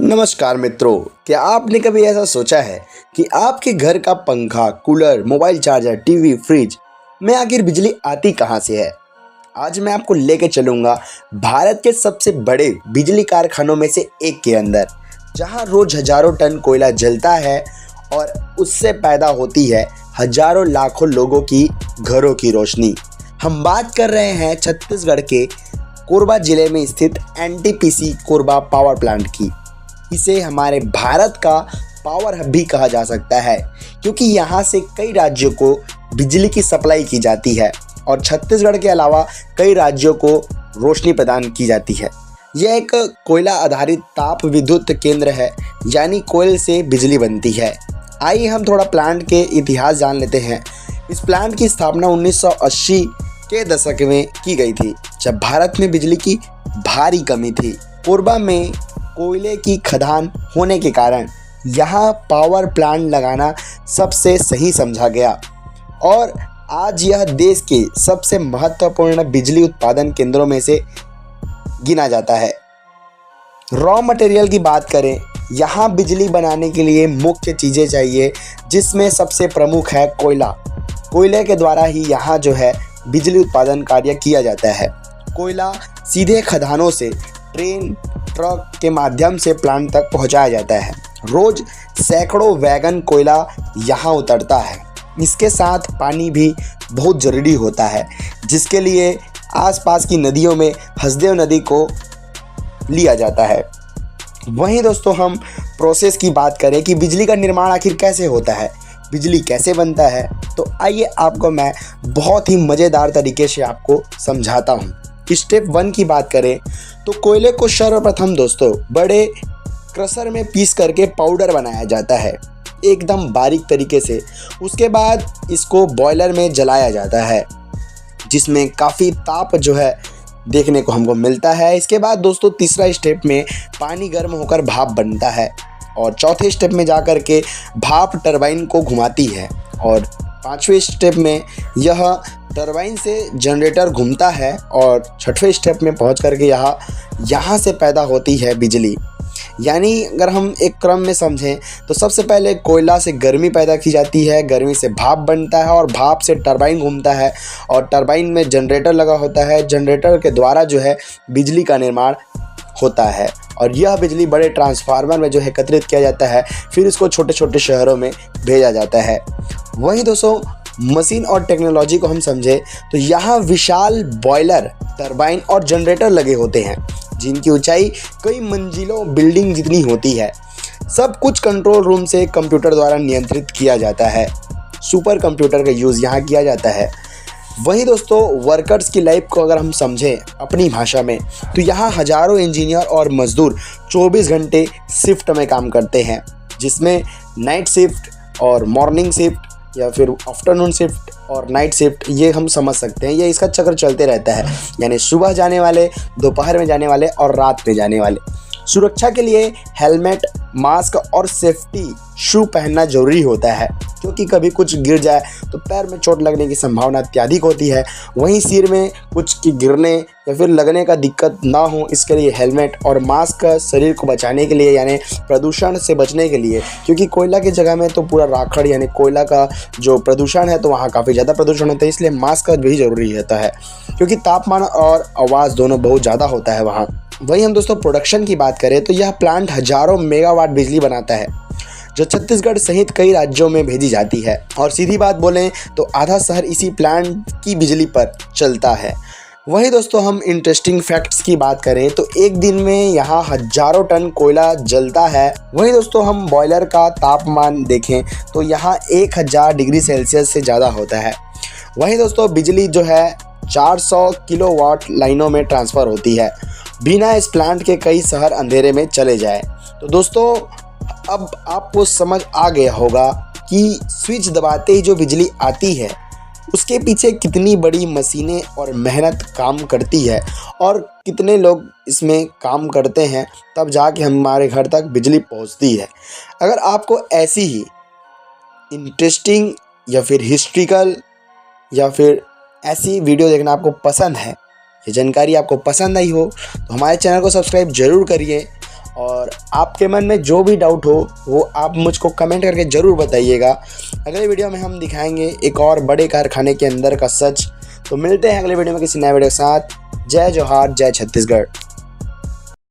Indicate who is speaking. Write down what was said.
Speaker 1: नमस्कार मित्रों, क्या आपने कभी ऐसा सोचा है कि आपके घर का पंखा, cooler, mobile charger, TV, fridge में आखिर बिजली आती कहाँ से है? आज मैं आपको लेके चलूँगा भारत के सबसे बड़े बिजली कारखानों में से एक के अंदर, जहाँ रोज हजारों टन कोयला जलता है और उससे पैदा होती है हजारों लाखों लोगों की घरों की रोशनी। हम बात कर रहे हैं छत्तीसगढ़ के कोरबा जिले में स्थित एनटीपीसी कोरबा पावर प्लांट की। इसे हमारे भारत का पावर हब भी कहा जा सकता है, क्योंकि यहाँ से कई राज्यों को बिजली की सप्लाई की जाती है और छत्तीसगढ़ के अलावा कई राज्यों को रोशनी प्रदान की जाती है। यह एक कोयला आधारित ताप विद्युत केंद्र है, यानी कोयल से बिजली बनती है। आइए हम थोड़ा प्लांट के इतिहास जान लेते हैं। इस प्लांट की स्थापना 1980 के दशक में की गई थी, जब भारत में बिजली की भारी कमी थी। कोरबा में कोयले की खदान होने के कारण यहाँ पावर प्लांट लगाना सबसे सही समझा गया और आज यह देश के सबसे महत्वपूर्ण बिजली उत्पादन केंद्रों में से गिना जाता है। रॉ मटेरियल की बात करें, यहाँ बिजली बनाने के लिए मुख्य चीज़ें चाहिए, जिसमें सबसे प्रमुख है कोयला। कोयले के द्वारा ही यहाँ जो है बिजली उत्पादन कार्य किया जाता है। कोयला सीधे खदानों से ट्रेन, ट्रक के माध्यम से प्लांट तक पहुंचाया जाता है। रोज सैकड़ों वैगन कोयला यहाँ उतरता है। इसके साथ पानी भी बहुत ज़रूरी होता है, जिसके लिए आसपास की नदियों में हसदेव नदी को लिया जाता है। वहीं दोस्तों, हम प्रोसेस की बात करें कि बिजली का निर्माण आखिर कैसे होता है, बिजली कैसे बनता है, तो आइए आपको मैं बहुत ही मज़ेदार तरीके से आपको समझाता हूँ। स्टेप 1 की बात करें तो कोयले को सर्वप्रथम दोस्तों बड़े क्रशर में पीस करके पाउडर बनाया जाता है, एकदम बारीक तरीके से। उसके बाद इसको बॉयलर में जलाया जाता है, जिसमें काफ़ी ताप जो है देखने को हमको मिलता है। इसके बाद दोस्तों तीसरा स्टेप में पानी गर्म होकर भाप बनता है और चौथे स्टेप में जा कर के भाप टरबाइन को घुमाती है और पाँचवें स्टेप में यह टरबाइन से जनरेटर घूमता है और छठवें स्टेप में पहुंच करके यहाँ से पैदा होती है बिजली। यानी अगर हम एक क्रम में समझें तो सबसे पहले कोयला से गर्मी पैदा की जाती है, गर्मी से भाप बनता है और भाप से टरबाइन घूमता है और टरबाइन में जनरेटर लगा होता है। जनरेटर के द्वारा जो है बिजली का निर्माण होता है और यह बिजली बड़े ट्रांसफार्मर में जो है एकत्रित किया जाता है, फिर इसको छोटे छोटे शहरों में भेजा जाता है। वहीं दोस्तों मशीन और टेक्नोलॉजी को हम समझें तो यहाँ विशाल बॉयलर, टरबाइन और जनरेटर लगे होते हैं, जिनकी ऊंचाई कई मंजिलों बिल्डिंग जितनी होती है। सब कुछ कंट्रोल रूम से कंप्यूटर द्वारा नियंत्रित किया जाता है। सुपर कंप्यूटर का यूज़ यहाँ किया जाता है। वहीं दोस्तों वर्कर्स की लाइफ को अगर हम समझें अपनी भाषा में तो यहाँ हजारों इंजीनियर और मजदूर 24 घंटे शिफ्ट में काम करते हैं, जिसमें नाइट शिफ्ट और मॉर्निंग शिफ्ट या फिर आफ्टरनून शिफ्ट और नाइट शिफ्ट ये हम समझ सकते हैं। ये इसका चक्र चलते रहता है, यानी सुबह जाने वाले, दोपहर में जाने वाले और रात में जाने वाले। सुरक्षा के लिए हेलमेट, मास्क और सेफ्टी शू पहनना जरूरी होता है, क्योंकि कभी कुछ गिर जाए तो पैर में चोट लगने की संभावना अत्यधिक होती है। वहीं सिर में कुछ की गिरने या फिर लगने का दिक्कत ना हो, इसके लिए हेलमेट और मास्क शरीर को बचाने के लिए, यानी प्रदूषण से बचने के लिए, क्योंकि कोयला की जगह में तो पूरा राखड़ यानी कोयला का जो प्रदूषण है तो वहाँ काफ़ी ज़्यादा प्रदूषण होता है, इसलिए मास्क का भी ज़रूरी होता है, क्योंकि तापमान और आवाज़ दोनों बहुत ज़्यादा होता है वहाँ। वहीं हम दोस्तों प्रोडक्शन की बात करें तो यह प्लांट हजारों मेगावाट बिजली बनाता है, जो छत्तीसगढ़ सहित कई राज्यों में भेजी जाती है। और सीधी बात बोलें तो आधा शहर इसी प्लांट की बिजली पर चलता है। वहीं दोस्तों हम इंटरेस्टिंग फैक्ट्स की बात करें तो एक दिन में यहाँ हजारों टन कोयला जलता है। वहीं दोस्तों हम बॉयलर का तापमान देखें तो यहाँ 1000 डिग्री सेल्सियस से ज़्यादा होता है। वहीं दोस्तों बिजली जो है 400 किलोवाट लाइनों में ट्रांसफ़र होती है, बिना इस प्लांट के कई शहर अंधेरे में चले जाए। तो दोस्तों अब आपको समझ आ गया होगा कि स्विच दबाते ही जो बिजली आती है उसके पीछे कितनी बड़ी मशीनें और मेहनत काम करती है और कितने लोग इसमें काम करते हैं, तब जाके हमारे घर तक बिजली पहुंचती है। अगर आपको ऐसी ही इंटरेस्टिंग या फिर हिस्ट्रिकल या फिर ऐसी वीडियो देखना आपको पसंद है, ये जानकारी आपको पसंद आई हो तो हमारे चैनल को सब्सक्राइब जरूर करिए और आपके मन में जो भी डाउट हो वो आप मुझको कमेंट करके ज़रूर बताइएगा। अगले वीडियो में हम दिखाएंगे एक और बड़े कारखाने के अंदर का सच। तो मिलते हैं अगले वीडियो में किसी नए वीडियो के साथ। जय जोहार, जय छत्तीसगढ़।